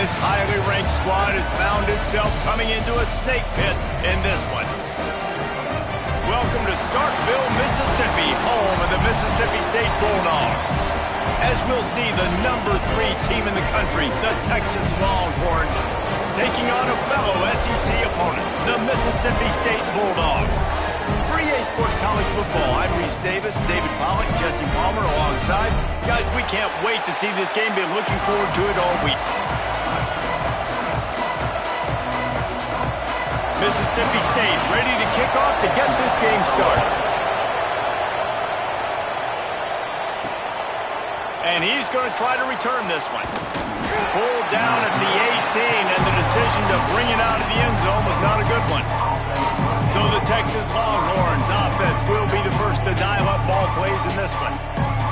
this highly ranked squad has found itself coming into a snake pit in this one. Welcome to Starkville, Mississippi, home of the Mississippi State Bulldogs. As we'll see the number 3 team in the country, the Texas Longhorns, taking on a fellow SEC opponent, the Mississippi State Bulldogs. For EA Sports College Football, I'm Reese Davis, David Pollack, Jesse Palmer alongside. Guys, we can't wait to see this game. Been looking forward to it all week. Mississippi State ready to kick off to get this game started. And he's going to try to return this one. Pulled down at the 18, and the decision to bring it out of the end zone was not a good one. So the Texas Longhorns offense will be the first to dial up ball plays in this one.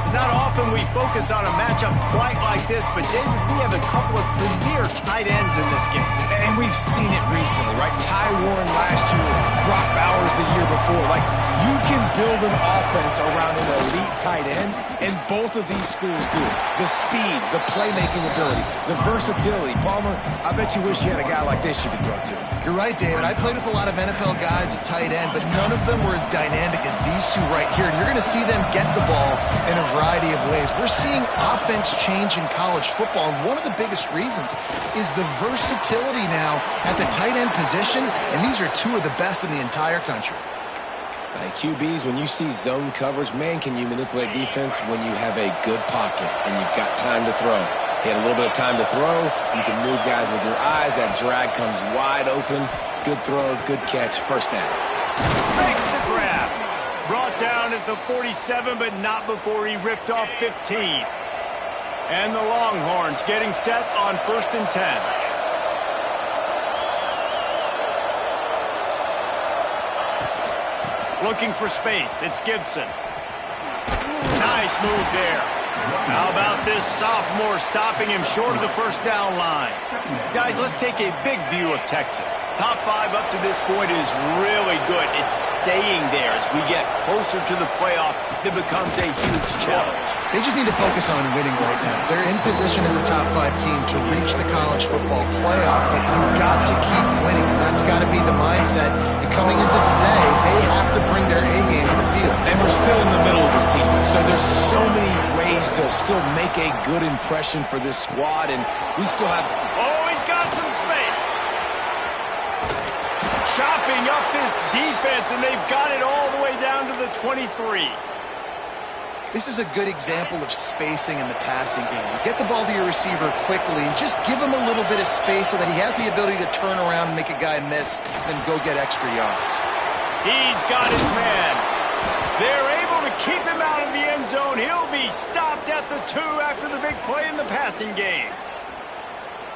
It's not often we focus on a matchup quite like this, but David, we have a couple of premier tight ends in this game. And we've seen it recently, right? Ty Warren last year, Brock Bowers the year before. Like, you can build an offense around an elite tight end, and both of these schools do it. The speed, the playmaking ability, the versatility. Palmer, I bet you wish you had a guy like this you could throw to. You're right, David. I played with a lot of NFL guys at tight end, but none of them were as dynamic as these two right here. And you're going to see them get the ball in a variety of ways. We're seeing offense change in college football, and one of the biggest reasons is the versatility now at the tight end position, and these are two of the best in the entire country. QBs, when you see zone coverage, man, can you manipulate defense when you have a good pocket and you've got time to throw. He had a little bit of time to throw. You can move guys with your eyes. That drag comes wide open. Good throw, good catch, first down. Makes the grab. Brought down at the 47, but not before he ripped off 15. And the Longhorns getting set on 1st and 10. Looking for space. It's Gibson. Nice move there. How about this sophomore stopping him short of the first down line? Guys, let's take a big view of Texas. Top 5 up to this point is really good. It's staying there as we get closer to the playoff. It becomes a huge challenge. They just need to focus on winning right now. They're in position as a top 5 team to reach the college football playoff, but you've got to keep winning, and that's got to be the mindset. And coming into today, they have to bring their A-game to the field. And we're still in the middle of the season, so there's so many ways to still make a good impression for this squad, and we still have... Oh, he's got some space. Chopping up this defense, and they've got it all the way down to the 23. This is a good example of spacing in the passing game. You get the ball to your receiver quickly and just give him a little bit of space so that he has the ability to turn around and make a guy miss, then go get extra yards. He's got his man. They're able to keep him out of the end zone. He'll be stopped at the 2 after the big play in the passing game.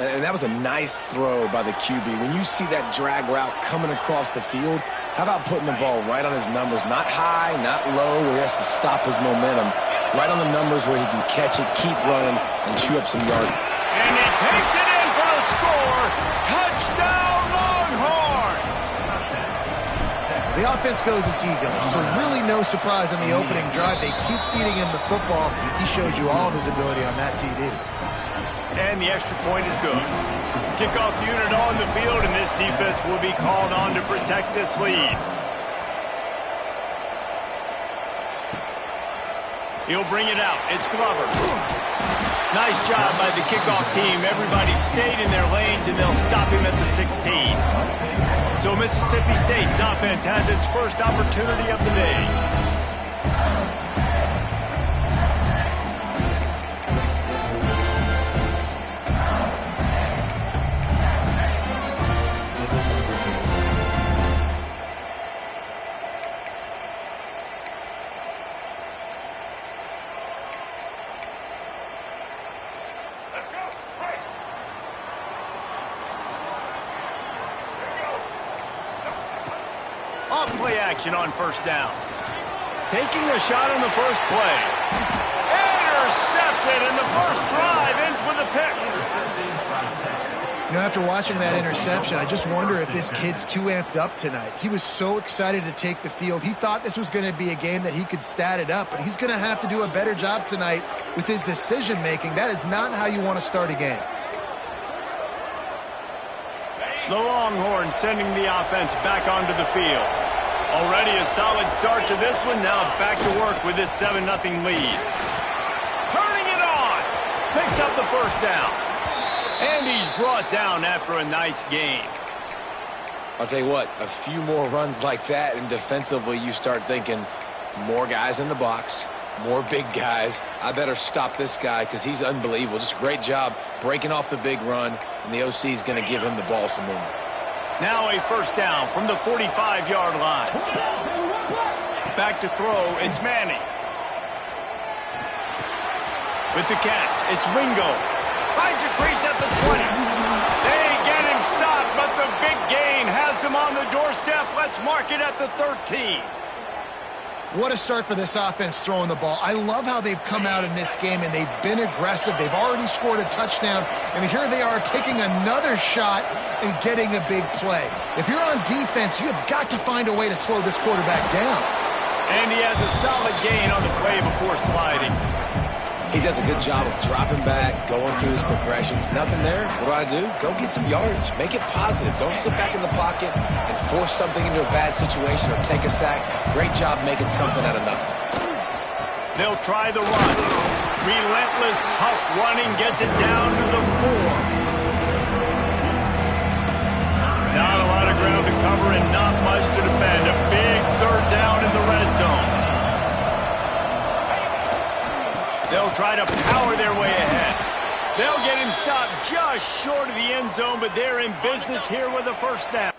And that was a nice throw by the QB. When you see that drag route coming across the field, how about putting the ball right on his numbers? Not high, not low, where he has to stop his momentum. Right on the numbers where he can catch it, keep running, and chew up some yards. And he takes it in for the score. Touchdown, Longhorns! The offense goes as he goes, so really no surprise on the opening drive. They keep feeding him the football. He showed you all of his ability on that TD. And the extra point is good. Kickoff unit on the field, and this defense will be called on to protect this lead. He'll bring it out. It's Glover. Nice job by the kickoff team. Everybody stayed in their lanes, and they'll stop him at the 16. So Mississippi State's offense has its first opportunity of the day. Off-play action on 1st down. Taking the shot on the first play. Intercepted, and the first drive ends with a pick. You know, after watching that interception, I just wonder if this kid's too amped up tonight. He was so excited to take the field. He thought this was going to be a game that he could stat it up, but he's going to have to do a better job tonight with his decision-making. That is not how you want to start a game. The Longhorns sending the offense back onto the field. Already a solid start to this one. Now back to work with this 7-0 lead. Turning it on. Picks up the first down. And he's brought down after a nice gain. I'll tell you what, a few more runs like that, and defensively you start thinking more guys in the box, more big guys. I better stop this guy because he's unbelievable. Just a great job breaking off the big run, and the OC is going to give him the ball some more. Now a first down from the 45-yard line. Back to throw, it's Manning. With the catch, it's Wingo. Finds a crease at the 20. They get him stopped, but the big gain has him on the doorstep. Let's mark it at the 13. What a start for this offense throwing the ball. I love how they've come out in this game, and they've been aggressive. They've already scored a touchdown, and here they are taking another shot and getting a big play. If you're on defense, you have got to find a way to slow this quarterback down. And he has a solid gain on the play before sliding. He does a good job of dropping back, going through his progressions. Nothing there. What do? Go get some yardage. Make it positive. Don't sit back in the pocket and force something into a bad situation or take a sack. Great job making something out of nothing. They'll try the run. Relentless, tough running gets it down to the 4. Not a lot of ground to cover and not much to defend. A big third down in the red zone. They'll try to power their way ahead. They'll get him stopped just short of the end zone, but they're in business here with a first down.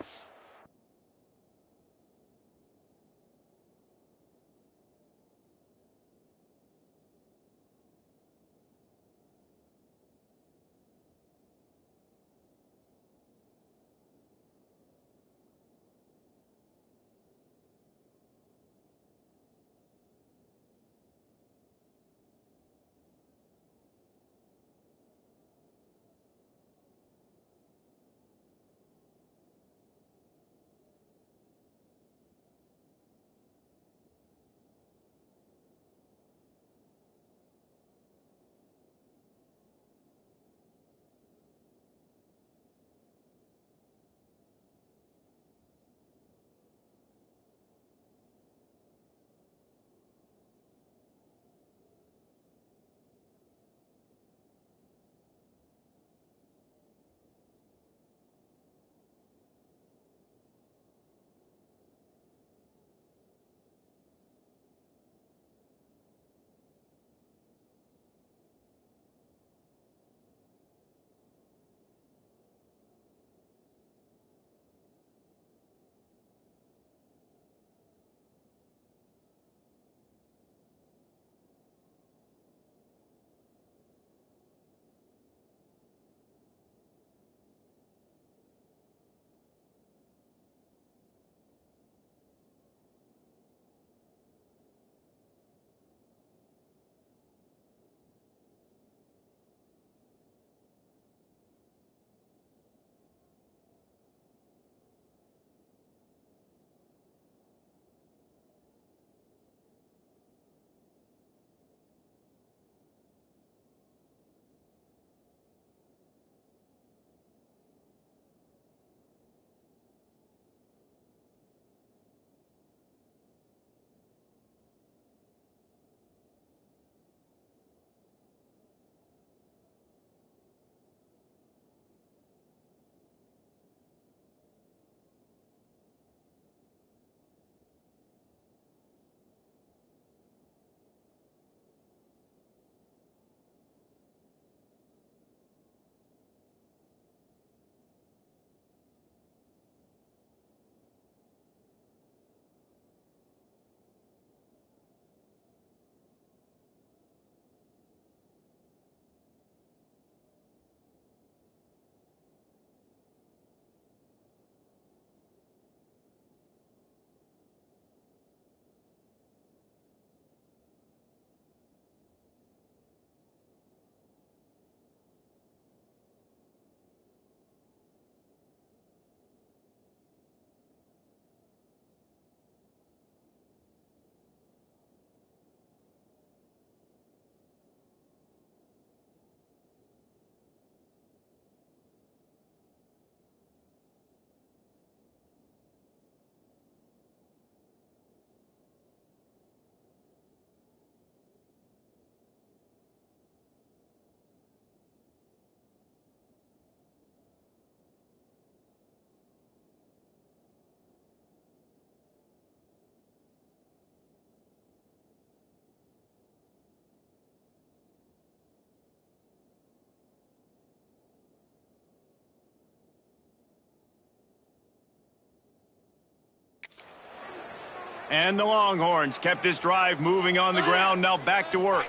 And the Longhorns kept this drive moving on the ground, now back to work.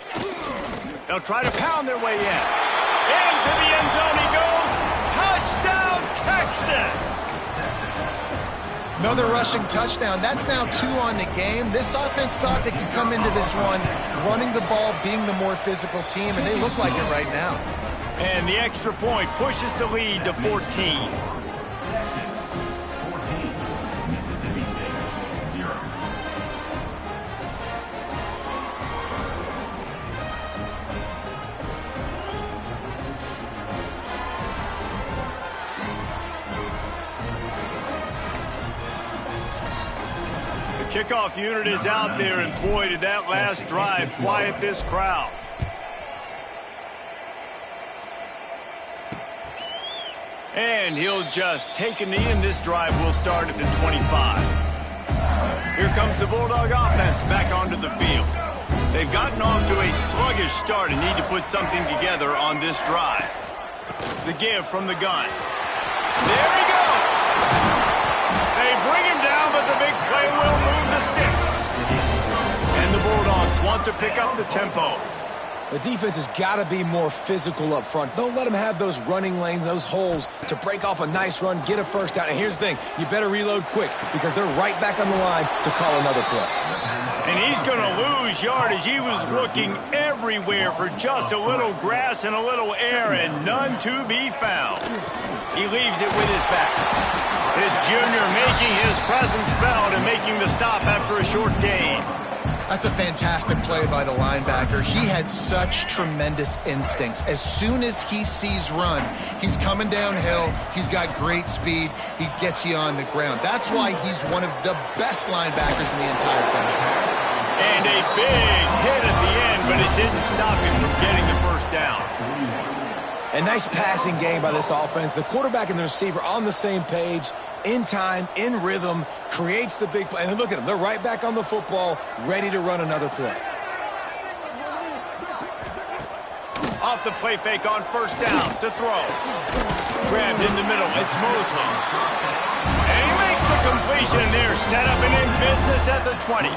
They'll try to pound their way in. Into the end zone he goes. Touchdown, Texas! Another rushing touchdown. That's now 2 on the game. This offense thought they could come into this one running the ball, being the more physical team, and they look like it right now. And the extra point pushes the lead to 14. Kickoff unit is out there, and boy, did that last drive quiet this crowd. And he'll just take a knee, and this drive will start at the 25. Here comes the Bulldog offense back onto the field. They've gotten off to a sluggish start and need to put something together on this drive. The give from the gun. There he goes! They bring him down, but the big play will move the sticks. And the Bulldogs want to pick up the tempo. The defense has got to be more physical up front. Don't let them have those running lanes, those holes to break off a nice run, get a first down. And here's the thing, you better reload quick because they're right back on the line to call another play. And he's going to lose yardage. He was looking everywhere for just a little grass and a little air, and none to be found. He leaves it with his back. This junior making his presence felt and making the stop after a short gain. That's a fantastic play by the linebacker. He has such tremendous instincts. As soon as he sees run, he's coming downhill. He's got great speed. He gets you on the ground. That's why he's one of the best linebackers in the entire country. And a big hit at the end, but it didn't stop him from getting the first down. A nice passing game by this offense. The quarterback and the receiver on the same page, in time, in rhythm, creates the big play. And look at them. They're right back on the football, ready to run another play. Off the play fake on first down to throw. Grabbed in the middle. It's Mosley. And he makes a completion there. Set up and in business at the 20.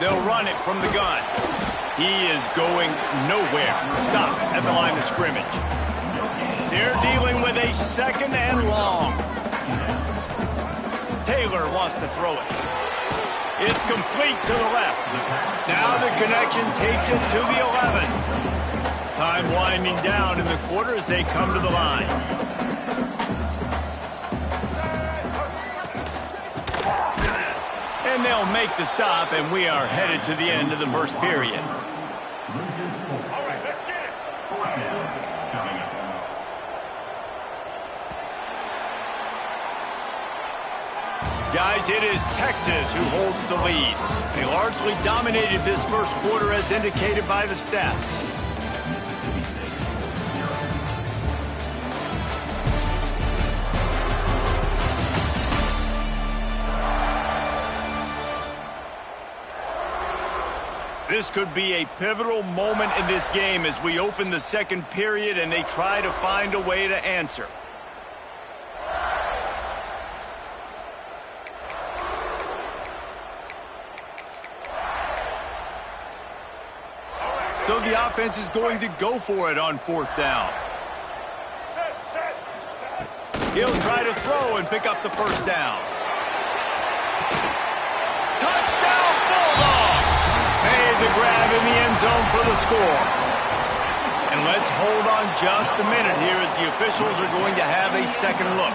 They'll run it from the gun. He is going nowhere. Stop at the line of scrimmage. They're dealing with a second and long. Taylor wants to throw it. It's complete to the left. Now the connection takes it to the 11. Time winding down in the quarter as they come to the line. And they'll make the stop, and we are headed to the end of the first period. All right, let's get it. Guys, it is Texas who holds the lead. They largely dominated this first quarter as indicated by the stats. This could be a pivotal moment in this game as we open the second period and they try to find a way to answer. So the offense is going to go for it on fourth down. He'll try to throw and pick up the first down. Touchdown, Bulldogs! Made the grab in the end zone for the score. And let's hold on just a minute here as the officials are going to have a second look.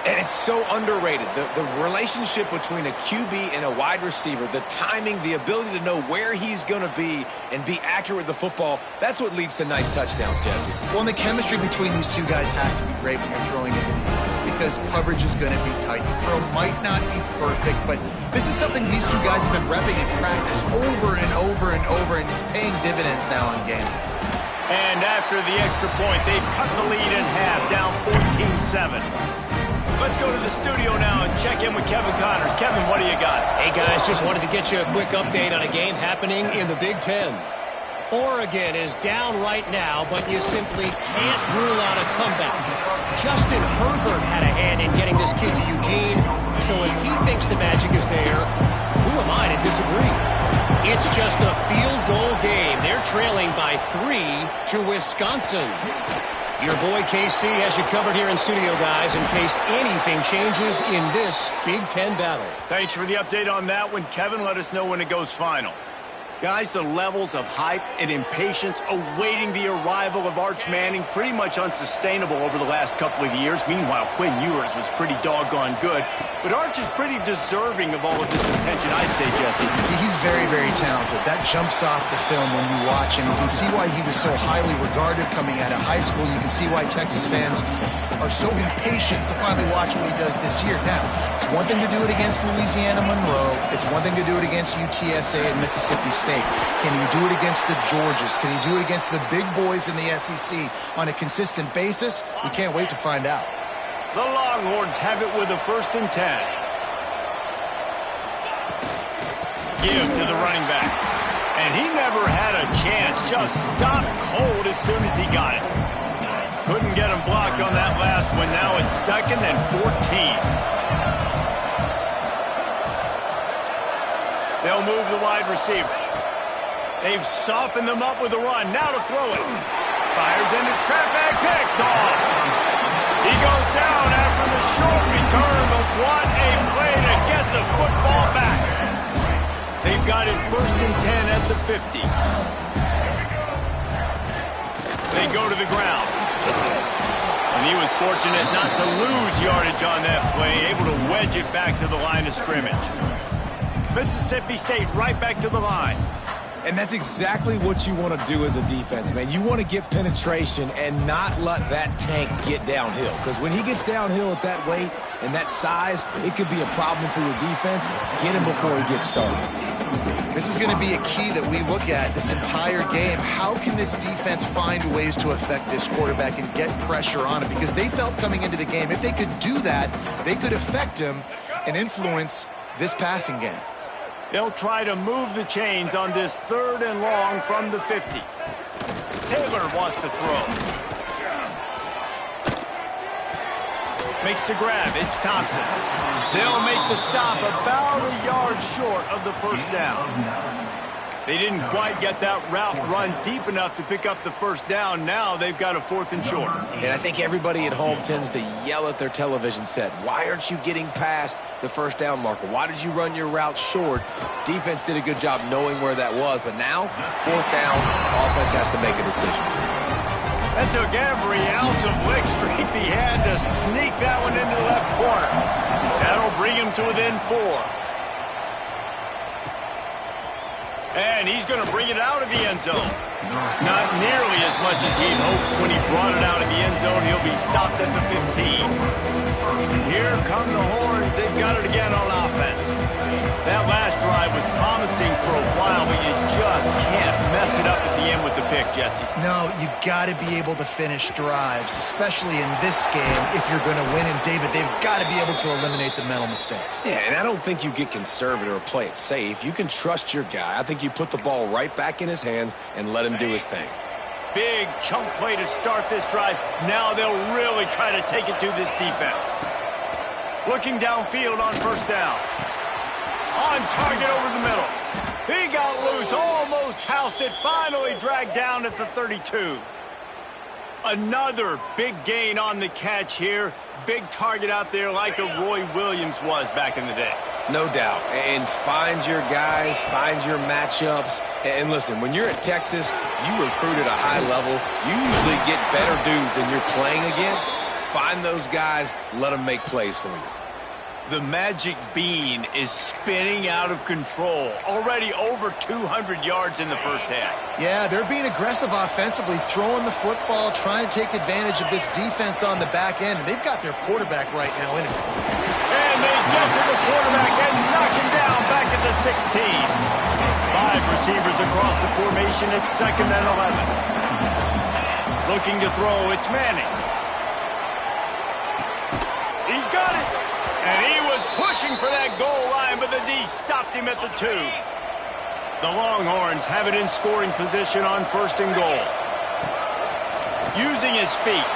And it's so underrated. The relationship between a QB and a wide receiver, the timing, the ability to know where he's going to be and be accurate with the football, that's what leads to nice touchdowns, Jesse. Well, and the chemistry between these two guys has to be great when you're throwing into the end because coverage is going to be tight. The throw might not be perfect, but this is something these two guys have been repping in practice over and over and over, and it's paying dividends now in game. And after the extra point, they've cut the lead in half, down 14-7. Let's go to the studio now and check in with Kevin Connors. Kevin, what do you got? Hey, guys, just wanted to get you a quick update on a game happening in the Big Ten. Oregon is down right now, but you simply can't rule out a comeback. Justin Herbert had a hand in getting this kid to Eugene, so if he thinks the magic is there, who am I to disagree? It's just a field goal game. They're trailing by 3 to Wisconsin. Your boy KC has you covered here in studio, guys, in case anything changes in this Big Ten battle. Thanks for the update on that one, Kevin. Let us know when it goes final. Guys, the levels of hype and impatience awaiting the arrival of Arch Manning pretty much unsustainable over the last couple of years. Meanwhile, Quinn Ewers was pretty doggone good. But Arch is pretty deserving of all of this attention, I'd say, Jesse. He's very, very talented. That jumps off the film when you watch him. You can see why he was so highly regarded coming out of high school. You can see why Texas fans are so impatient to finally watch what he does this year. Now, it's one thing to do it against Louisiana Monroe. It's one thing to do it against UTSA and Mississippi State. Can he do it against the Georgias? Can he do it against the big boys in the SEC on a consistent basis? We can't wait to find out. The Longhorns have it with a 1st and 10. Give to the running back. And he never had a chance. Just stopped cold as soon as he got it. Couldn't get him blocked on that last one. Now it's 2nd and 14. They'll move the wide receiver. They've softened them up with a run. Now to throw it. Fires into traffic. Picked off. He goes down after the short return, but what a play to get the football back. They've got it 1st and 10 at the 50. They go to the ground. And he was fortunate not to lose yardage on that play, able to wedge it back to the line of scrimmage. Mississippi State right back to the line. And that's exactly what you want to do as a defense, man. You want to get penetration and not let that tank get downhill. Because when he gets downhill at that weight and that size, it could be a problem for your defense. Get him before he gets started. This is going to be a key that we look at this entire game. How can this defense find ways to affect this quarterback and get pressure on him? Because they felt coming into the game, if they could do that, they could affect him and influence this passing game. They'll try to move the chains on this 3rd and long from the 50. Taylor wants to throw. Makes the grab. It's Thompson. They'll make the stop about a yard short of the 1st down. They didn't quite get that route run deep enough to pick up the 1st down. Now they've got a 4th and short. And I think everybody at home tends to yell at their television set. Why aren't you getting past the 1st down marker? Why did you run your route short? Defense did a good job knowing where that was. But now, 4th down, offense has to make a decision. That took every ounce of leg strength he had to sneak that one into the left corner. That'll bring him to within 4. And he's going to bring it out of the end zone. Not nearly as much as he'd hoped when he brought it out of the end zone. He'll be stopped at the 15. Here come the Horns. They've got it again on offense. That last drive was promising for a while, but you just can't mess it up at the end with the pick, Jesse. No, you got to be able to finish drives, especially in this game if you're going to win. And, David, they've got to be able to eliminate the mental mistakes. Yeah, and I don't think you get conservative or play it safe. You can trust your guy. I think you put the ball right back in his hands and let him do his thing. Big chunk play to start this drive. Now they'll really try to take it to this defense. Looking downfield on 1st down. On target over the middle. He got loose, almost housed it, finally dragged down at the 32. Another big gain on the catch here. Big target out there like a Roy Williams was back in the day. No doubt. And find your guys, find your matchups. And listen, when you're at Texas, you recruit at a high level. You usually get better dudes than you're playing against. Find those guys, let them make plays for you. The magic bean is spinning out of control. Already over 200 yards in the 1st half. Yeah, they're being aggressive offensively, throwing the football, trying to take advantage of this defense on the back end. And they've got their quarterback right now in it. And they get to the quarterback and knock him down back at the 16. 5 receivers across the formation. It's 2nd and 11. Looking to throw, it's Manning. He's got it. And he was pushing for that goal line, but the D stopped him at the 2. The Longhorns have it in scoring position on 1st and goal. Using his feet.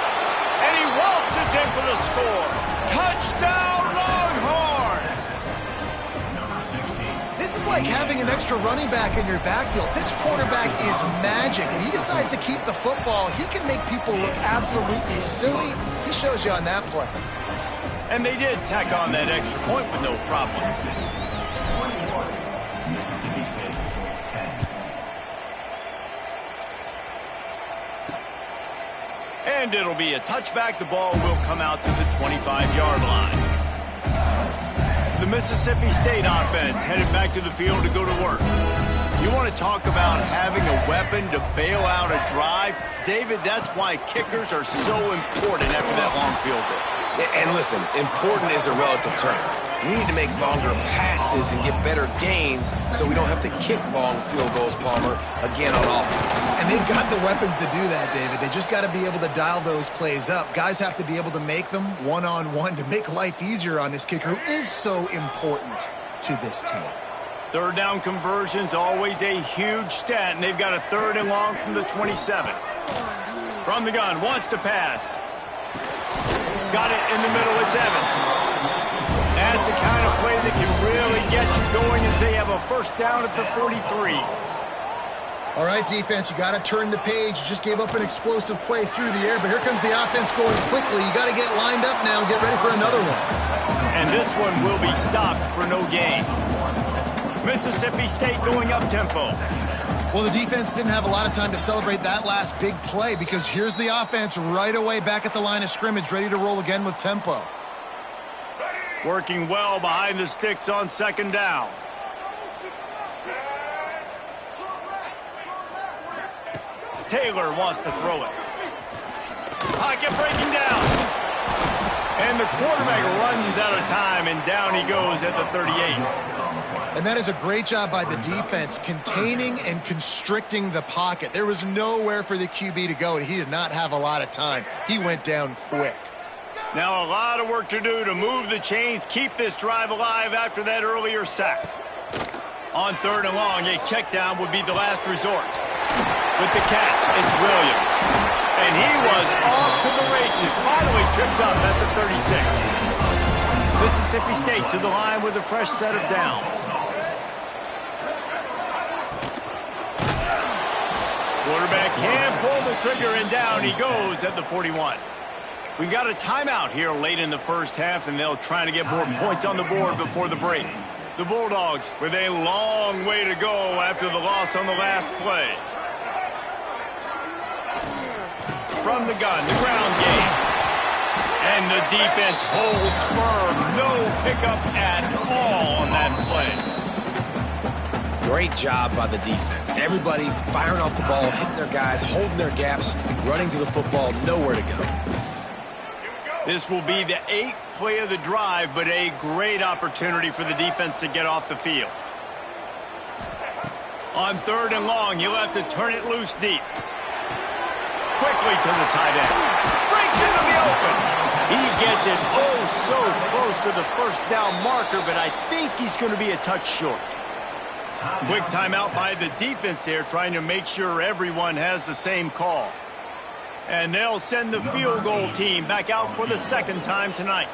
And he waltzes in for the score. Touchdown, Longhorns! This is like having an extra running back in your backfield. This quarterback is magic. When he decides to keep the football, he can make people look absolutely silly. He shows you on that play. And they did tack on that extra point with no problem. And it'll be a touchback. The ball will come out to the 25-yard line. The Mississippi State offense headed back to the field to go to work. You want to talk about having a weapon to bail out a drive? David, that's why kickers are so important after that long field goal. And listen, important is a relative term. We need to make longer passes and get better gains so we don't have to kick long field goals, Palmer, again on offense. And they've got the weapons to do that, David. They just got to be able to dial those plays up. Guys have to be able to make them one-on-one to make life easier on this kicker who is so important to this team. 3rd down conversion's always a huge stat, and they've got a 3rd and long from the 27. From the gun, wants to pass. Got it in the middle, it's Evans. That's the kind of play that can really get you going as they have a 1st down at the 43. All right, defense, you got to turn the page. You just gave up an explosive play through the air, but here comes the offense going quickly. You got to get lined up now and get ready for another one. And this one will be stopped for no gain. Mississippi State going up-tempo. Well, the defense didn't have a lot of time to celebrate that last big play because here's the offense right away back at the line of scrimmage, ready to roll again with tempo. Working well behind the sticks on 2nd down. Taylor wants to throw it. Pocket breaking down. And the quarterback runs out of time, and down he goes at the 38. And that is a great job by the defense, containing and constricting the pocket. There was nowhere for the QB to go, and he did not have a lot of time. He went down quick. Now a lot of work to do to move the chains, keep this drive alive after that earlier sack. On 3rd and long, a check down would be the last resort. With the catch, it's Williams. And he was off to the races, finally tripped up at the 36. Mississippi State to the line with a fresh set of downs. Quarterback can pull the trigger, and down he goes at the 41. We got a timeout here late in the 1st half, and they'll try to get more points on the board before the break. The Bulldogs with a long way to go after the loss on the last play. From the gun, the ground game. And the defense holds firm. No pickup at all on that play. Great job by the defense. Everybody firing off the ball, hitting their guys, holding their gaps, running to the football, nowhere to go. This will be the 8th play of the drive, but a great opportunity for the defense to get off the field. On 3rd and long, he'll have to turn it loose deep. Quickly to the tight end. Breaks into the open. He gets it so close to the 1st down marker, but I think he's going to be a touch short. Quick timeout by the defense there, trying to make sure everyone has the same call. And they'll send the field goal team back out for the 2nd time tonight.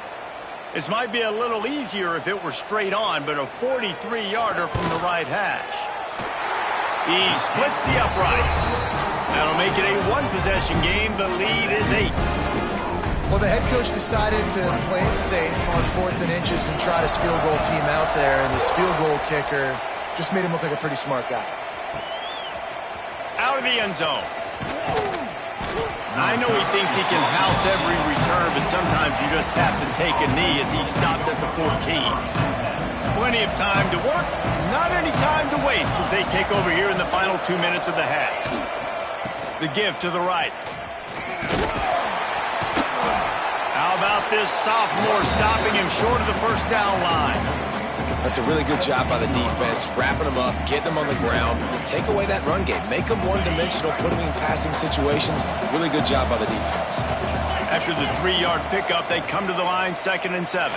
This might be a little easier if it were straight on, but a 43-yarder from the right hash. He splits the uprights. That'll make it a 1-possession game. The lead is 8. Well, the head coach decided to play it safe on 4th and inches and trot his field goal team out there, and his field goal kicker just made him look like a pretty smart guy. Out of the end zone. I know he thinks he can house every return, but sometimes you just have to take a knee as he stopped at the 14. Plenty of time to work, not any time to waste as they take over here in the final 2 minutes of the half. The give to the right. How about this sophomore stopping him short of the 1st down line? That's a really good job by the defense, wrapping them up, getting them on the ground, take away that run game, make them one-dimensional, put them in passing situations. Really good job by the defense. After the 3-yard pickup, they come to the line 2nd and 7.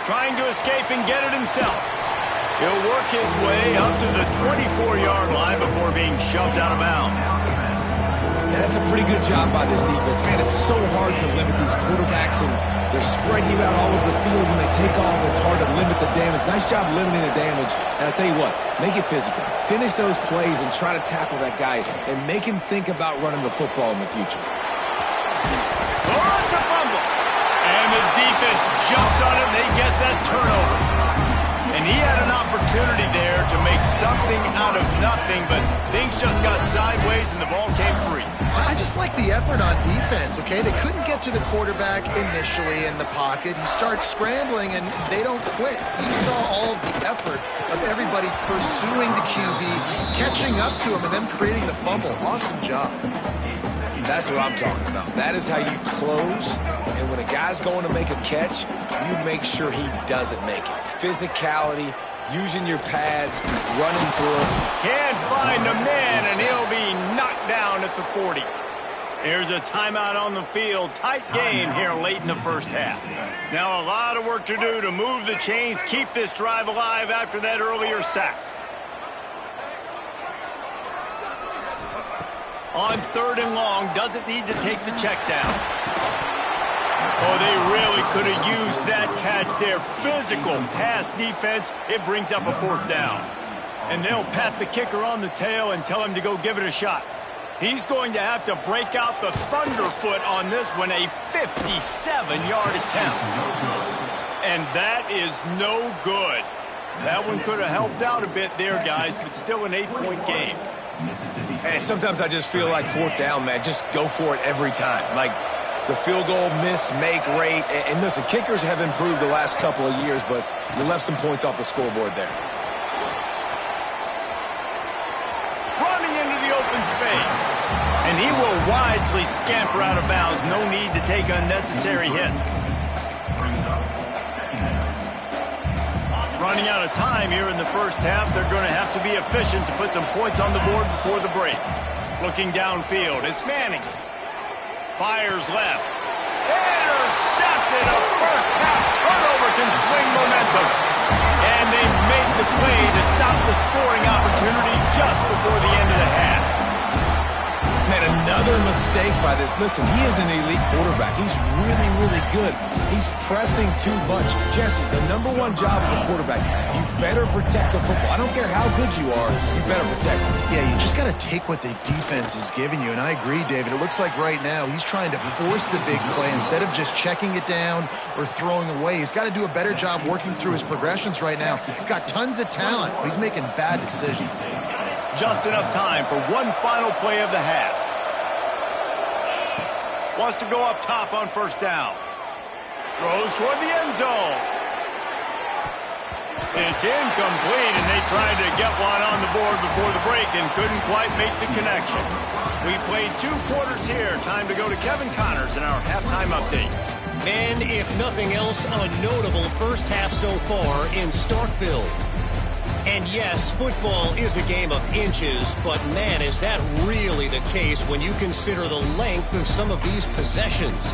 Trying to escape and get it himself. He'll work his way up to the 24-yard line before being shoved out of bounds. And that's a pretty good job by this defense. Man, it's so hard to limit these quarterbacks, and they're spreading you out all over the field. When they take off, it's hard to limit the damage. Nice job limiting the damage. And I'll tell you what, make it physical. Finish those plays and try to tackle that guy and make him think about running the football in the future. Oh, it's a fumble. And the defense jumps on it, and they get that turnover. And he had an opportunity there to make something out of nothing, but things just got sideways and the ball came free. I just like the effort on defense, okay? They couldn't get to the quarterback initially in the pocket. He starts scrambling, and they don't quit. You saw all of the effort of everybody pursuing the QB, catching up to him, and then creating the fumble. Awesome job. That's what I'm talking about. That is how you close. And when a guy's going to make a catch, you make sure he doesn't make it. Physicality, using your pads, running through him. Can't find a man, and he'll be knocked down at the 40. There's a timeout on the field. Tight game here late in the first half. Now a lot of work to do to move the chains, keep this drive alive after that earlier sack. On 3rd and long, doesn't need to take the check down. Oh, they really could have used that catch there. Physical pass defense. It brings up a 4th down. And they'll pat the kicker on the tail and tell him to go give it a shot. He's going to have to break out the thunderfoot on this one, a 57-yard attempt. And that is no good. That one could have helped out a bit there, guys, but still an 8-point game. And sometimes I just feel like 4th down, man. Just go for it every time. Like the field goal miss-make rate. And listen, kickers have improved the last couple of years, but you left some points off the scoreboard there. Running into the open space. And he will wisely scamper out of bounds. No need to take unnecessary hits. Running out of time here in the first half. They're going to have to be efficient to put some points on the board before the break. Looking downfield, it's Manning. Fires left. Intercepted. A first half turnover can swing momentum. And they make the play to stop the scoring opportunity just before the end of the half. Man, another mistake by this. Listen, he is an elite quarterback. He's really, really good. He's pressing too much. Jesse, the #1 job of a quarterback, you better protect the football. I don't care how good you are, you better protect it. Yeah, you just got to take what the defense is giving you. And I agree, David. It looks like right now he's trying to force the big play instead of just checking it down or throwing away. He's got to do a better job working through his progressions right now. He's got tons of talent, but he's making bad decisions. Just enough time for one final play of the half. Wants to go up top on 1st down. Throws toward the end zone. It's incomplete, and they tried to get one on the board before the break and couldn't quite make the connection. We played 2 quarters here. Time to go to Kevin Connors in our halftime update. And if nothing else, a notable first half so far in Starkville. And yes, football is a game of inches, but man, is that really the case when you consider the length of some of these possessions.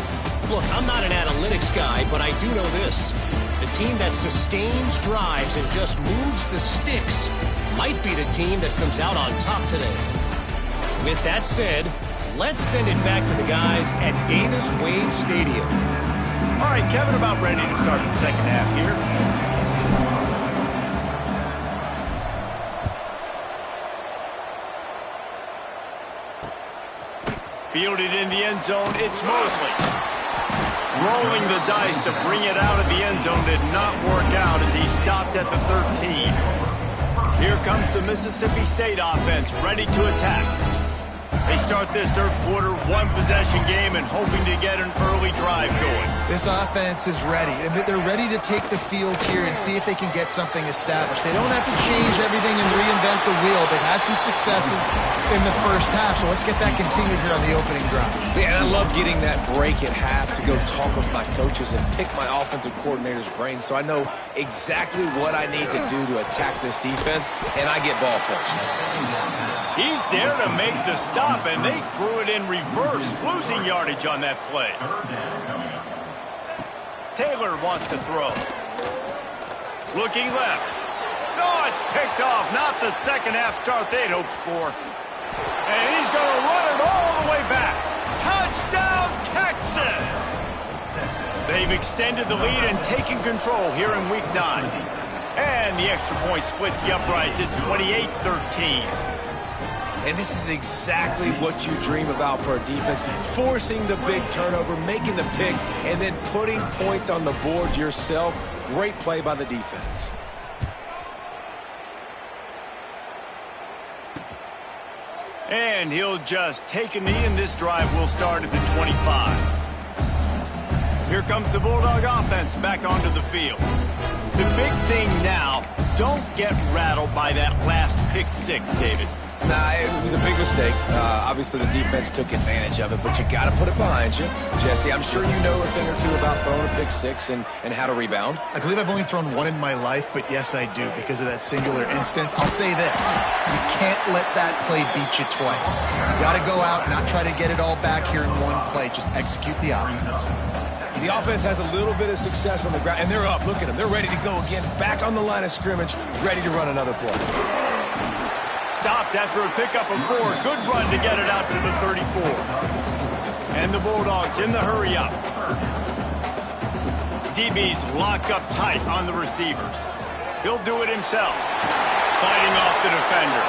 Look, I'm not an analytics guy, but I do know this. The team that sustains drives and just moves the sticks might be the team that comes out on top today. With that said, let's send it back to the guys at Davis-Wade Stadium. All right, Kevin, about ready to start the second half here. Fielded in the end zone, it's Mosley. Rolling the dice to bring it out of the end zone did not work out as he stopped at the 13. Here comes the Mississippi State offense, ready to attack. They start this third quarter, 1-possession game, and hoping to get an early drive going. This offense is ready, and they're ready to take the field here and see if they can get something established. They don't have to change everything and reinvent the wheel. They've had some successes in the first half, so let's get that continued here on the opening drive. Yeah, and I love getting that break at half to go talk with my coaches and pick my offensive coordinator's brain so I know exactly what I need to do to attack this defense, and I get ball first. He's there to make the stop, and they threw it in reverse, losing yardage on that play. Taylor wants to throw. Looking left. No, it's picked off. Not the second half start they'd hoped for. And he's going to run it all the way back. Touchdown, Texas! They've extended the lead and taken control here in Week 9. And the extra point splits the uprights. It's 28-13. And this is exactly what you dream about for a defense. Forcing the big turnover, making the pick, and then putting points on the board yourself. Great play by the defense. And he'll just take a knee, and this drive will start at the 25. Here comes the Bulldog offense back onto the field. The big thing now, don't get rattled by that last pick six, David. Nah, it was a big mistake. Obviously, the defense took advantage of it, but you got to put it behind you. Jesse, I'm sure you know a thing or two about throwing a pick six and how to rebound. I believe I've only thrown one in my life, but yes, I do because of that singular instance. I'll say this. You can't let that play beat you twice. You got to go out, not try to get it all back here in one play. Just execute the offense. The offense has a little bit of success on the ground, and they're up. Look at them. They're ready to go again. Back on the line of scrimmage, ready to run another play. Stopped after a pickup of 4. Good run to get it out to the 34. And the Bulldogs in the hurry-up. DB's locked up tight on the receivers. He'll do it himself. Fighting off the defender.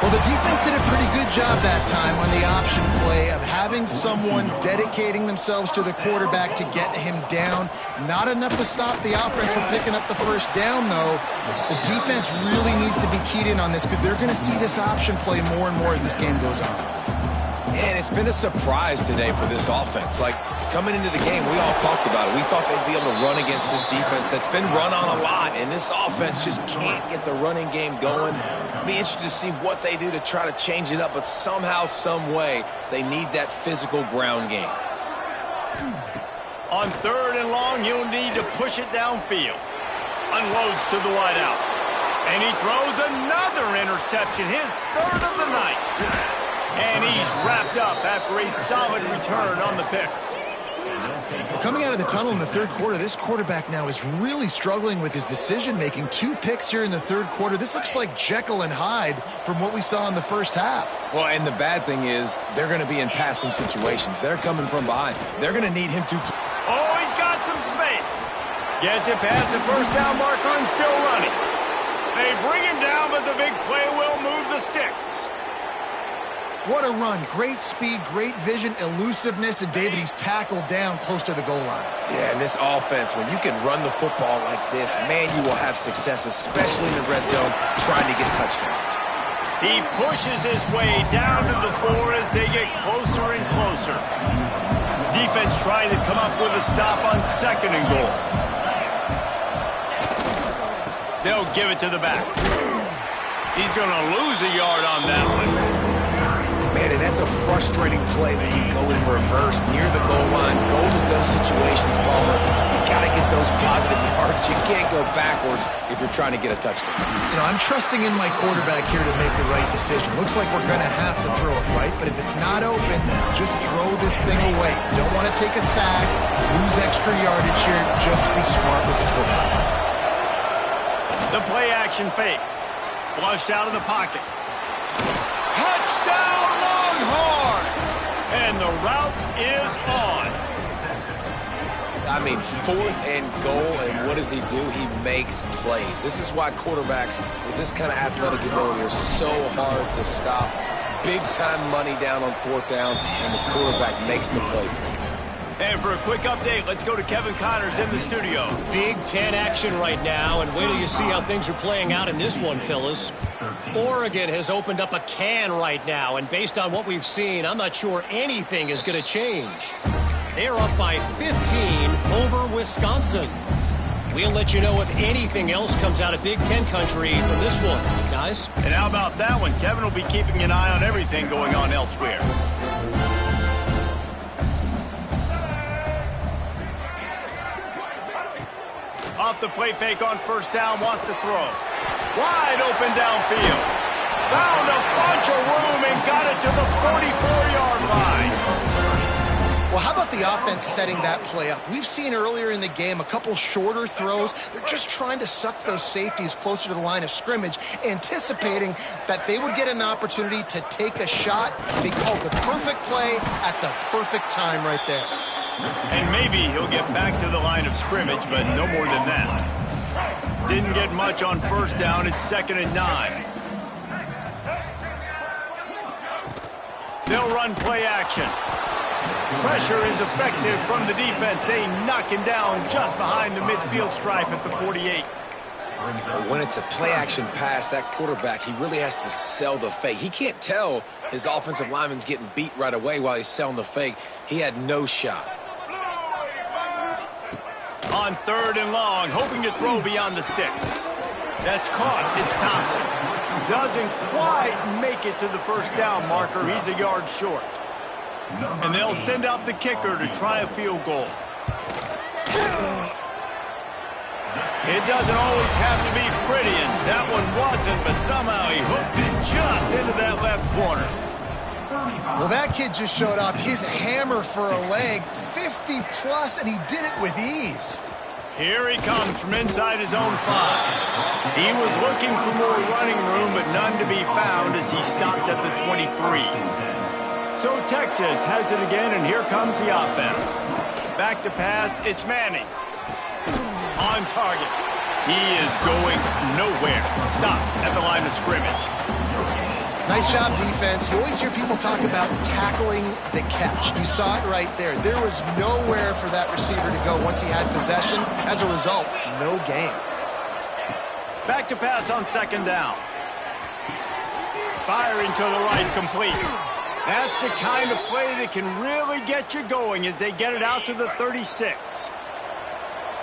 Well, the defense did a pretty good job that time on the option play of having someone dedicating themselves to the quarterback to get him down. Not enough to stop the offense from picking up the first down, though. The defense really needs to be keyed in on this because they're going to see this option play more and more as this game goes on. And it's been a surprise today for this offense. Like, coming into the game, we all talked about it. We thought they'd be able to run against this defense that's been run on a lot, and this offense just can't get the running game going. Be interested to see what they do to try to change it up, but somehow, some way, they need that physical ground game. On 3rd and long, he'll need to push it downfield. Unloads to the wideout. And he throws another interception, his 3rd of the night. And he's wrapped up after a solid return on the pick. Well, coming out of the tunnel in the third quarter, this quarterback now is really struggling with his decision-making. 2 picks here in the third quarter. This looks like Jekyll and Hyde from what we saw in the first half. Well, and the bad thing is they're going to be in passing situations. They're coming from behind. They're going to need him to... Oh, he's got some space. Gets it past the first down marker and still running. They bring him down, but the big play will move the sticks. What a run. Great speed, great vision, elusiveness, and David, he's tackled down close to the goal line. Yeah, and this offense, when you can run the football like this, man, you will have success, especially in the red zone, trying to get touchdowns. He pushes his way down to the 4 as they get closer and closer. Defense trying to come up with a stop on 2nd and goal. They'll give it to the back. He's going to lose a yard on that one. Man, and that's a frustrating play when you go in reverse near the goal line. Go to those situations, Palmer. You got to get those positive yards. You can't go backwards if you're trying to get a touchdown. You know, I'm trusting in my quarterback here to make the right decision. Looks like we're going to have to throw it, right? But if it's not open, just throw this thing away. You don't want to take a sack, lose extra yardage here. Just be smart with the football. The play action fake. Flushed out of the pocket. Touchdown! Hard, and the route is on. I mean, 4th and goal, and what does he do? He makes plays. This is why quarterbacks with this kind of athletic ability are so hard to stop. Big-time money down on 4th down, and the quarterback makes the play for him. And for a quick update, let's go to Kevin Connors in the studio. Big Ten action right now, and wait till you see how things are playing out in this one, fellas. Oregon has opened up a can right now, and based on what we've seen, I'm not sure anything is going to change. They're up by 15 over Wisconsin. We'll let you know if anything else comes out of Big Ten country from this one, guys. And how about that one? Kevin will be keeping an eye on everything going on elsewhere. Off the play fake on 1st down, wants to throw. Wide open downfield. Found a bunch of room and got it to the 44-yard line. Well, how about the offense setting that play up? We've seen earlier in the game a couple shorter throws. They're just trying to suck those safeties closer to the line of scrimmage, anticipating that they would get an opportunity to take a shot. They called the perfect play at the perfect time right there. And maybe he'll get back to the line of scrimmage, but no more than that. Didn't get much on first down. It's 2nd and 9. They'll run play action. Pressure is effective from the defense. They knock him down just behind the midfield stripe at the 48. When it's a play-action pass, that quarterback, he really has to sell the fake. He can't tell his offensive lineman's getting beat right away while he's selling the fake. He had no shot. On 3rd and long, hoping to throw beyond the sticks. That's caught. It's Thompson. Doesn't quite make it to the first down marker. He's a yard short. And they'll send out the kicker to try a field goal. It doesn't always have to be pretty, and that one wasn't, but somehow he hooked it just into that left corner. Well, that kid just showed off his hammer for a leg, 50-plus, and he did it with ease. Here he comes from inside his own 5. He was looking for more running room, but none to be found as he stopped at the 23. So Texas has it again, and here comes the offense. Back to pass, it's Manning. On target. He is going nowhere. Stop at the line of scrimmage. Nice job, defense. You always hear people talk about tackling the catch. You saw it right there. There was nowhere for that receiver to go once he had possession. As a result, no gain. Back to pass on 2nd down. Firing to the right, complete. That's the kind of play that can really get you going as they get it out to the 36.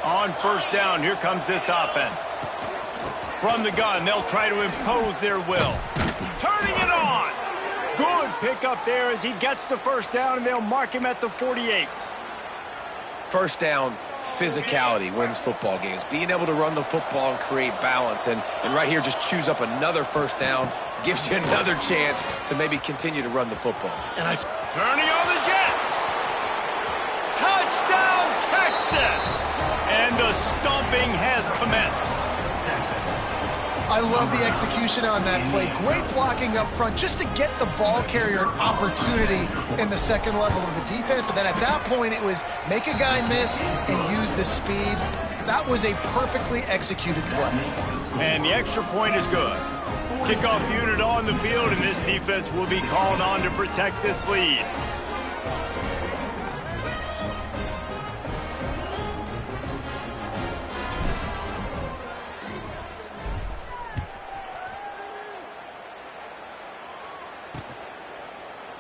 On 1st down, here comes this offense. From the gun, they'll try to impose their will. Turning it on! Good pickup there as he gets the 1st down, and they'll mark him at the 48. 1st down, physicality wins football games. Being able to run the football and create balance. And right here, just choose up another 1st down. Gives you another chance to maybe continue to run the football. And turning on the Jets. Touchdown, Texas! And the stomping has commenced. I love the execution on that play. Great blocking up front just to get the ball carrier an opportunity in the second level of the defense. And then at that point, it was make a guy miss and use the speed. That was a perfectly executed play. And the extra point is good. Kickoff unit on the field, and this defense will be called on to protect this lead.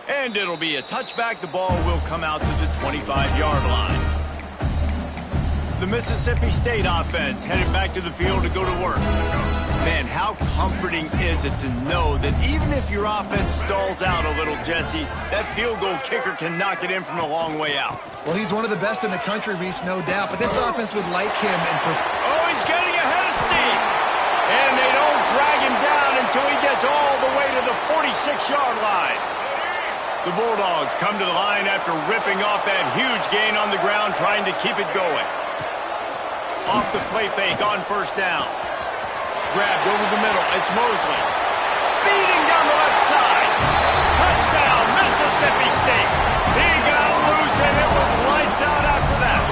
And it'll be a touchback. The ball will come out to the 25-yard line. The Mississippi State offense headed back to the field to go to work. Man, how comforting is it to know that even if your offense stalls out a little, Jesse, that field goal kicker can knock it in from a long way out. Well, he's one of the best in the country, Reese, no doubt. But this offense would like him. Oh, he's getting ahead of steam. And they don't drag him down until he gets all the way to the 46-yard line. The Bulldogs come to the line after ripping off that huge gain on the ground, trying to keep it going. Off the play fake on 1st down. Grabbed over the middle. It's Mosley. Speeding down the left side. Touchdown, Mississippi State. He got loose, and it was lights out after that.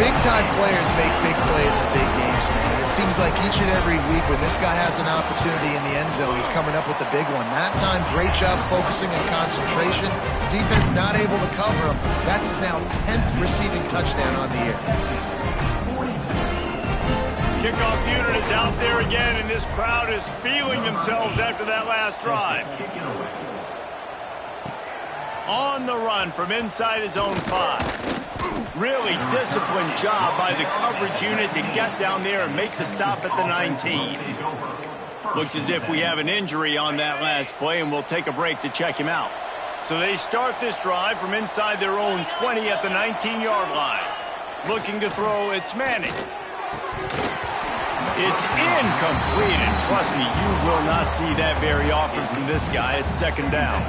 Big-time players make big plays in big games, man. It seems like each and every week when this guy has an opportunity in the end zone, he's coming up with the big one. That time, great job focusing on concentration. Defense not able to cover him. That's his now 10th receiving touchdown on the year. Kickoff unit is out there again, and this crowd is feeling themselves after that last drive. On the run from inside his own 5. Really disciplined job by the coverage unit to get down there and make the stop at the 19. Looks as if we have an injury on that last play, and we'll take a break to check him out. So they start this drive from inside their own 20 at the 19-yard line. Looking to throw, it's Manning. It's incomplete, and trust me, you will not see that very often from this guy. It's second down.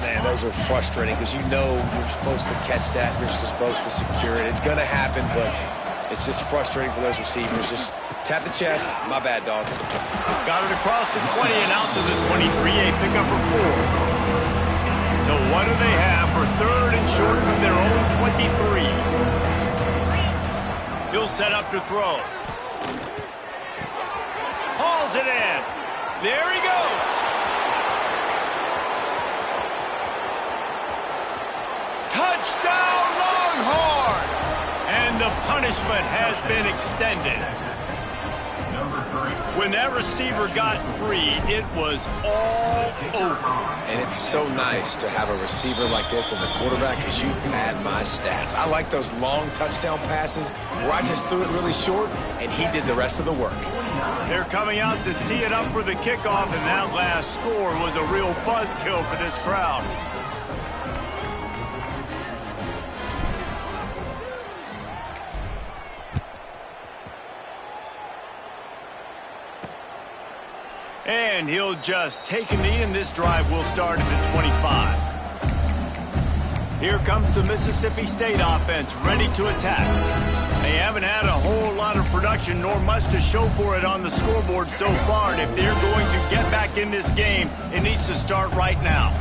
Man, those are frustrating because you know you're supposed to catch that. You're supposed to secure it. It's going to happen, but it's just frustrating for those receivers. Just tap the chest. My bad, dog. Got it across the 20 and out to the 23. A pickup for 4. So what do they have for third and short from their own 23? He'll set up to throw. Hauls it in. There he goes. Touchdown, Longhorns! And the punishment has been extended. When that receiver got free, it was all over. And it's so nice to have a receiver like this as a quarterback because you pad my stats. I like those long touchdown passes where I just threw it really short and he did the rest of the work. They're coming out to tee it up for the kickoff, and that last score was a real buzzkill for this crowd. And he'll just take a knee, and this drive will start at the 25. Here comes the Mississippi State offense, ready to attack. They haven't had a whole lot of production, nor much to show for it on the scoreboard so far. And if they're going to get back in this game, it needs to start right now.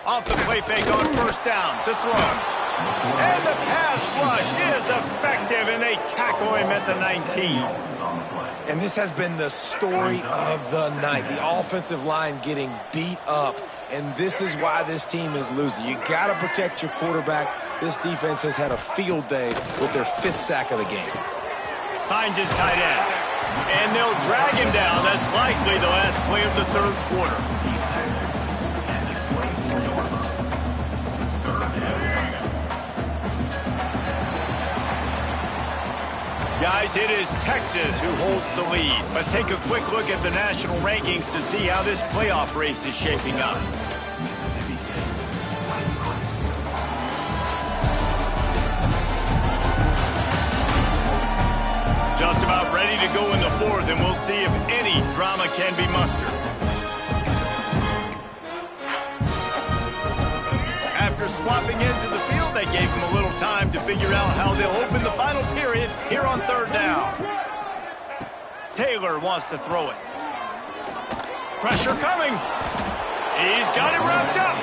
Off the play fake on first down to throw. And the pass rush is effective, and they tackle him at the 19. And this has been the story of the night. The offensive line getting beat up, and this is why this team is losing. You got to protect your quarterback. This defense has had a field day with their 5th sack of the game. Finds his tight end, and they'll drag him down. That's likely the last play of the third quarter. Guys, it is Texas who holds the lead. Let's take a quick look at the national rankings to see how this playoff race is shaping up. Just about ready to go in the 4th, and we'll see if any drama can be mustered. After swapping into the field, they gave him a little time to figure out how they'll open the final period here on third down. Taylor wants to throw it. Pressure coming. He's got it wrapped up.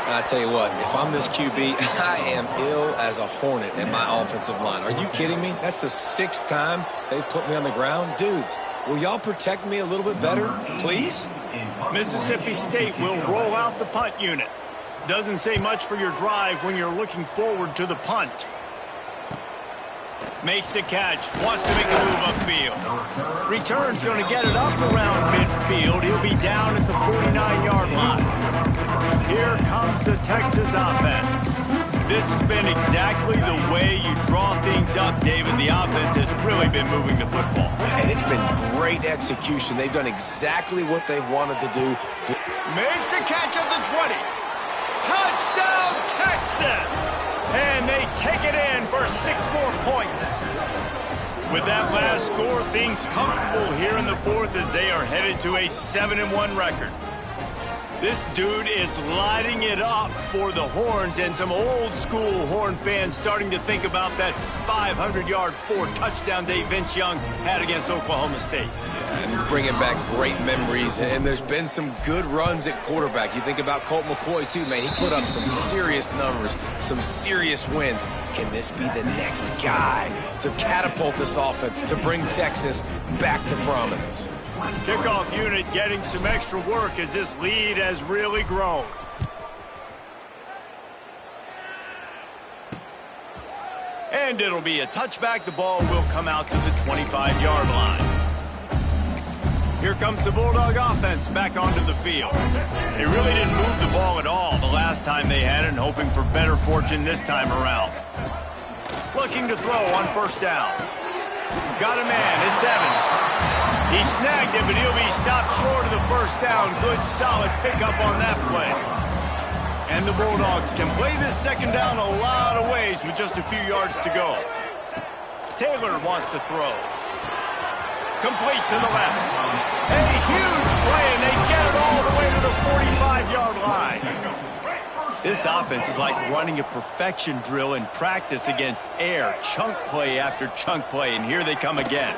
I tell you what, if I'm this QB, I am ill as a hornet at my offensive line. Are you kidding me? That's the 6th time they put me on the ground. Dudes, will y'all protect me a little bit better, please? Mississippi State will roll out the punt unit. Doesn't say much for your drive when you're looking forward to the punt. Makes the catch. Wants to make a move upfield. Return's going to get it up around midfield. He'll be down at the 49-yard line. Here comes the Texas offense. This has been exactly the way you draw things up, David. The offense has really been moving the football. And it's been great execution. They've done exactly what they've wanted to do. Makes the catch at the 20. Touchdown, Texas! And they take it in for 6 more points. With that last score, things comfortable here in the 4th as they are headed to a 7-1 record. This dude is lighting it up for the Horns, and some old-school Horn fans starting to think about that 500-yard 4-touchdown day Vince Young had against Oklahoma State. And bringing back great memories, and there's been some good runs at quarterback. You think about Colt McCoy, too, man. He put up some serious numbers, some serious wins. Can this be the next guy to catapult this offense, to bring Texas back to prominence? Kickoff unit getting some extra work as this lead has really grown. And it'll be a touchback. The ball will come out to the 25-yard line. Here comes the Bulldog offense back onto the field. They really didn't move the ball at all the last time they had it, and hoping for better fortune this time around. Looking to throw on first down. Got a man. It's Evans. He snagged it, but he'll be stopped short of the first down. Good, solid pickup on that play. And the Bulldogs can play this second down a lot of ways with just a few yards to go. Taylor wants to throw. Complete to the left. A huge play, and they get it all the way to the 45-yard line. This offense is like running a perfection drill in practice against air. Chunk play after chunk play, and here they come again.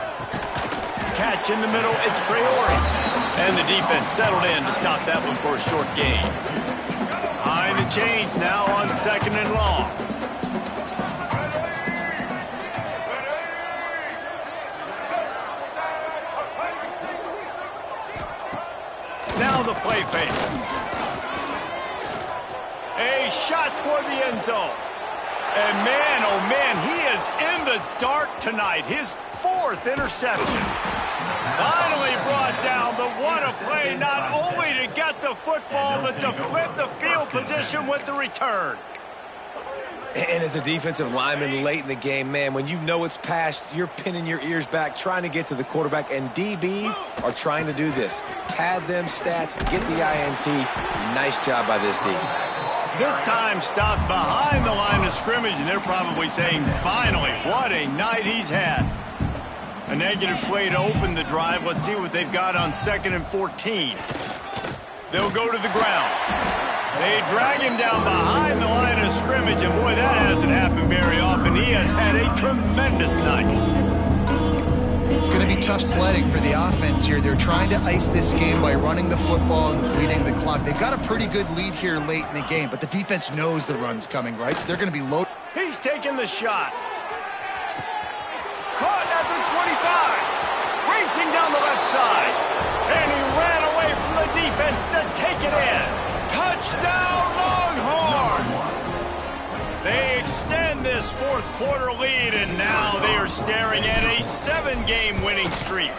Catch in the middle, it's Traore. And the defense settled in to stop that one for a short gain. Behind the chains now on 2nd and long. Now the play fake. A shot toward the end zone. And man, oh man, he is in the dark tonight. His 4th interception. Finally brought down, but what a play, not only to get the football, but to flip the field position with the return. And as a defensive lineman late in the game, man, when you know it's past, you're pinning your ears back, trying to get to the quarterback, and DBs are trying to do this. Pad them stats, get the INT. Nice job by this D. This time stopped behind the line of scrimmage, and they're probably saying, finally, what a night he's had. A negative play to open the drive. Let's see what they've got on 2nd and 14. They'll go to the ground. They drag him down behind the line of scrimmage, and boy, that hasn't happened very often. He has had a tremendous night. It's going to be tough sledding for the offense here. They're trying to ice this game by running the football and bleeding the clock. They've got a pretty good lead here late in the game, but the defense knows the run's coming, right? So they're going to be low. He's taking the shot. Caught at the 25. Racing down the left side. And he ran away from the defense to take it in. Touchdown, Longhorns! They extend this 4th quarter lead, and now they are staring at a 7-game winning streak.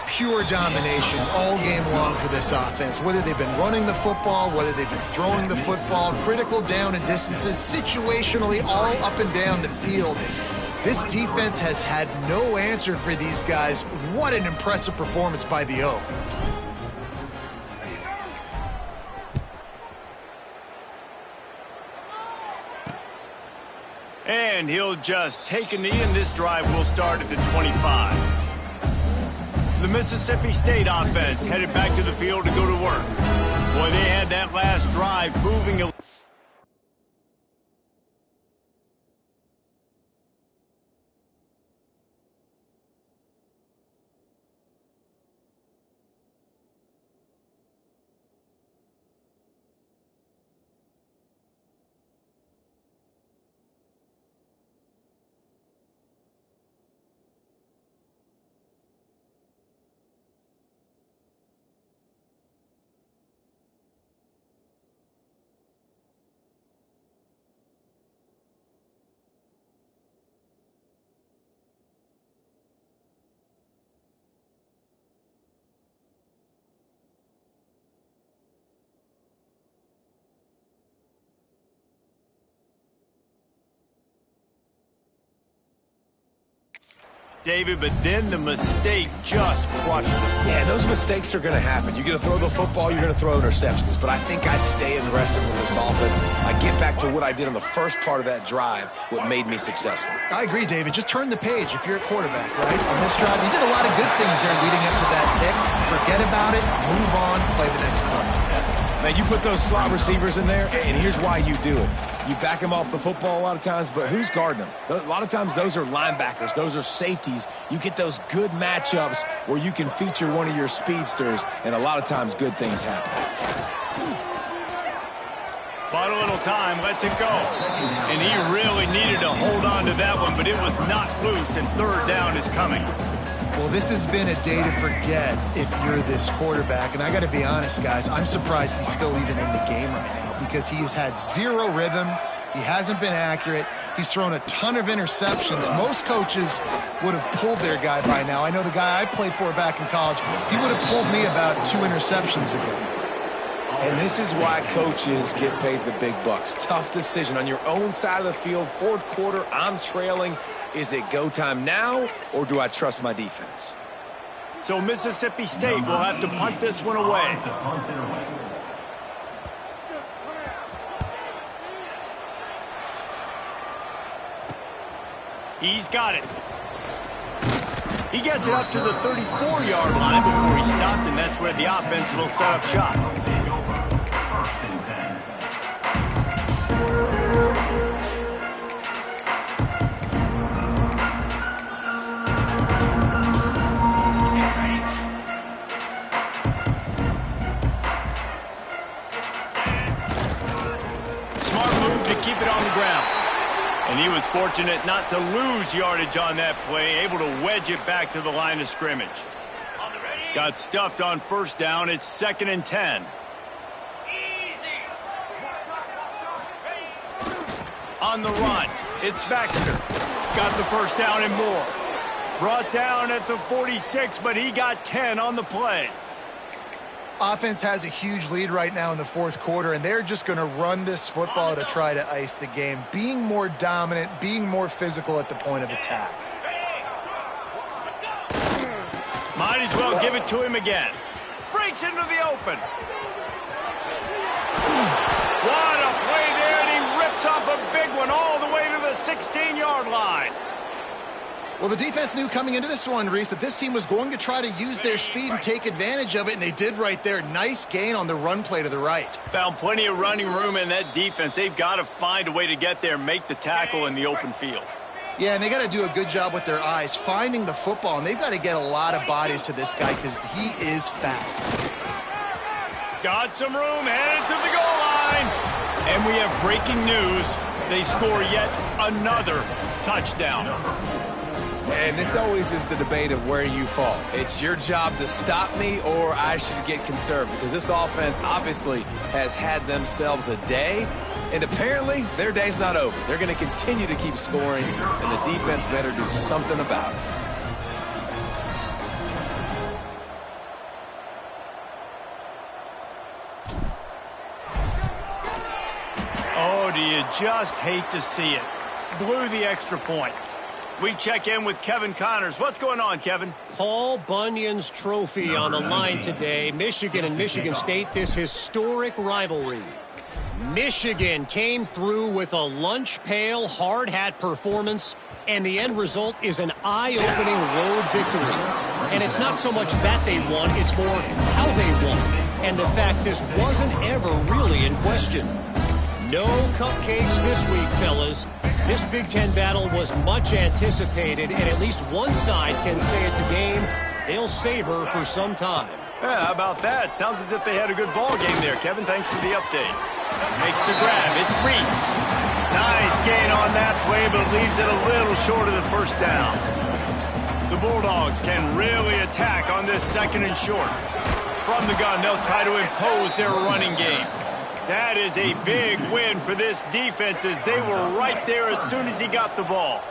Pure domination all game long for this offense. Whether they've been running the football, whether they've been throwing the football, critical down and distances, situationally all up and down the field. This defense has had no answer for these guys. What an impressive performance by the O. And he'll just take a knee, and this drive will start at the 25. The Mississippi State offense headed back to the field to go to work. Boy, they had that last drive moving a... David, but then the mistake just crushed him. Yeah, those mistakes are going to happen. You're going to throw the football, you're going to throw interceptions. But I think I stay aggressive with this offense. I get back to what I did on the first part of that drive, what made me successful. I agree, David. Just turn the page if you're a quarterback, right? On this drive, you did a lot of good things there leading up to that pick. Forget about it, move on, play the next play. Man, you put those slot receivers in there, and here's why you do it. You back them off the football a lot of times, but who's guarding them? A lot of times those are linebackers. Those are safeties. You get those good matchups where you can feature one of your speedsters, and a lot of times good things happen. Bought a little time, lets it go. And he really needed to hold on to that one, but it was not loose, and 3rd down is coming. Well, this has been a day to forget if you're this quarterback. And I got to be honest, guys, I'm surprised he's still even in the game right now because he's had 0 rhythm. He hasn't been accurate. He's thrown a ton of interceptions. Most coaches would have pulled their guy by now. I know the guy I played for back in college, he would have pulled me about 2 interceptions ago. And this is why coaches get paid the big bucks. Tough decision on your own side of the field. 4th quarter, I'm trailing. Is it go time now, or do I trust my defense? So Mississippi State will have to punt this one away. He's got it. He gets it up to the 34-yard line before he stopped, and that's where the offense will set up shop. Take over. First and 10. Smart move to keep it on the ground. And he was fortunate not to lose yardage on that play, able to wedge it back to the line of scrimmage. Got stuffed on first down. It's 2nd and 10. On the run, it's Baxter. Got the first down and more. Brought down at the 46, but he got 10 on the play. Offense has a huge lead right now in the fourth quarter, and they're just going to run this football to try to ice the game, being more dominant, being more physical at the point of attack. Might as well give it to him again. Breaks into the open. What a play there, and he rips off a big one all the way to the 16-yard line. Well, the defense knew coming into this one, Reese, that this team was going to try to use their speed and take advantage of it, and they did right there. Nice gain on the run play to the right. Found plenty of running room in that defense. They've got to find a way to get there, make the tackle in the open field. Yeah, and they got to do a good job with their eyes, finding the football, and they've got to get a lot of bodies to this guy because he is fat. Got some room, headed to the goal line. And we have breaking news. They score yet another touchdown. And this always is the debate of where you fall. It's your job to stop me, or I should get conservative, because this offense obviously has had themselves a day, and apparently their day's not over. They're going to continue to keep scoring, and the defense better do something about it. Oh, do you just hate to see it? Blew the extra point. We check in with Kevin Connors. What's going on, Kevin? Paul Bunyan's trophy on the line today. Michigan and Michigan State, this historic rivalry. Michigan came through with a lunch pail, hard hat performance, and the end result is an eye-opening road victory. And it's not so much that they won, it's more how they won. And the fact this wasn't ever really in question. No cupcakes this week, fellas. This Big Ten battle was much anticipated, and at least one side can say it's a game they'll savor for some time. Yeah, how about that? Sounds as if they had a good ball game there, Kevin. Thanks for the update. Makes the grab. It's Reese. Nice gain on that play, but leaves it a little short of the first down. The Bulldogs can really attack on this 2nd and short. From the gun, they'll try to impose their running game. That is a big win for this defense as they were right there as soon as he got the ball.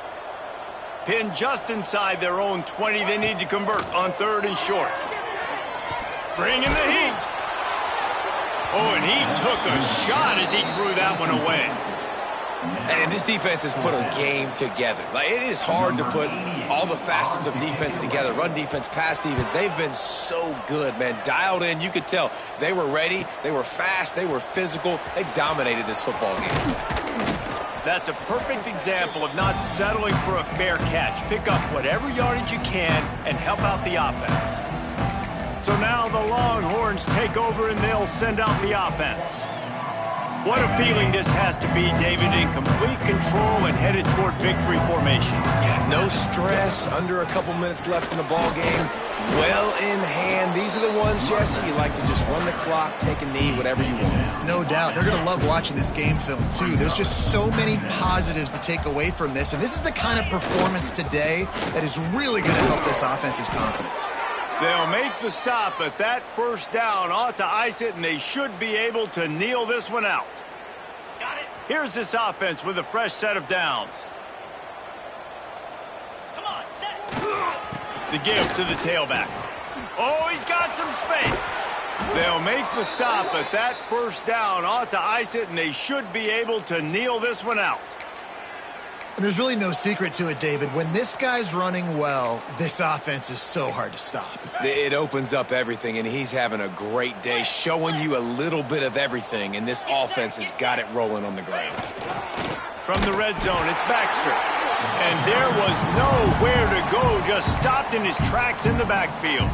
Pinned just inside their own 20. They need to convert on 3rd and short. Bringing the heat. Oh, and he took a shot as he threw that one away. And this defense has put a game together. Like, it is hard to put all the facets of defense together. Run defense, pass defense. They've been so good, man. Dialed in. You could tell they were ready. They were fast. They were physical. They dominated this football game. That's a perfect example of not settling for a fair catch. Pick up whatever yardage you can and help out the offense. So now the Longhorns take over and they'll send out the offense. What a feeling this has to be, David, in complete control and headed toward victory formation. Yeah, no stress, under a couple minutes left in the ball game, well in hand. These are the ones, Jesse, you like to just run the clock, take a knee, whatever you want. No doubt. They're going to love watching this game film, too. There's just so many positives to take away from this, and this is the kind of performance today that is really going to help this offense's confidence. They'll make the stop, but that first down ought to ice it, and they should be able to kneel this one out. Here's this offense with a fresh set of downs. Come on, set. The give to the tailback. Oh, he's got some space. They'll make the stop, but that first down ought to ice it, and they should be able to kneel this one out. And there's really no secret to it, David. When this guy's running well, this offense is so hard to stop. It opens up everything, and he's having a great day, showing you a little bit of everything, and this offense has got it rolling on the ground. From the red zone, it's Baxter. And there was nowhere to go, just stopped in his tracks in the backfield.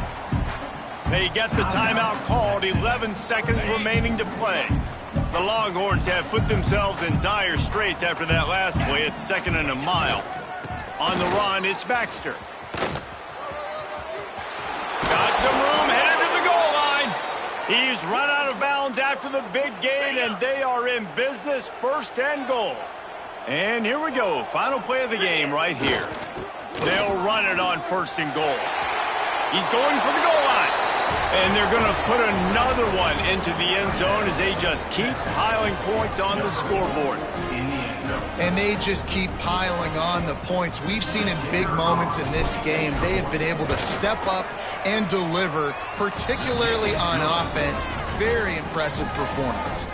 They get the timeout called, 11 seconds remaining to play. The Longhorns have put themselves in dire straits after that last play. It's 2nd and a mile. On the run, it's Baxter. Got some room, headed to the goal line. He's run out of bounds after the big gain, and they are in business, 1st and goal. And here we go, final play of the game right here. They'll run it on 1st and goal. He's going for the goal line. And they're going to put another one into the end zone as they just keep piling points on the scoreboard. And they just keep piling on the points. We've seen in big moments in this game, they have been able to step up and deliver, particularly on offense. Very impressive performance.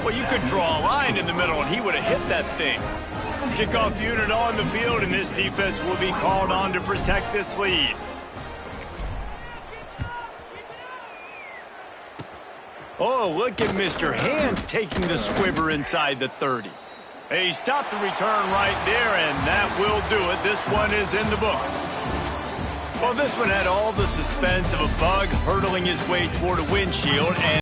Well, you could draw a line in the middle, and he would have hit that thing. Kickoff unit on the field, and this defense will be called on to protect this lead. Oh, look at Mr. Hands taking the squibber inside the 30. He stopped the return right there, and that will do it. This one is in the book. Well, this one had all the suspense of a bug hurtling his way toward a windshield, and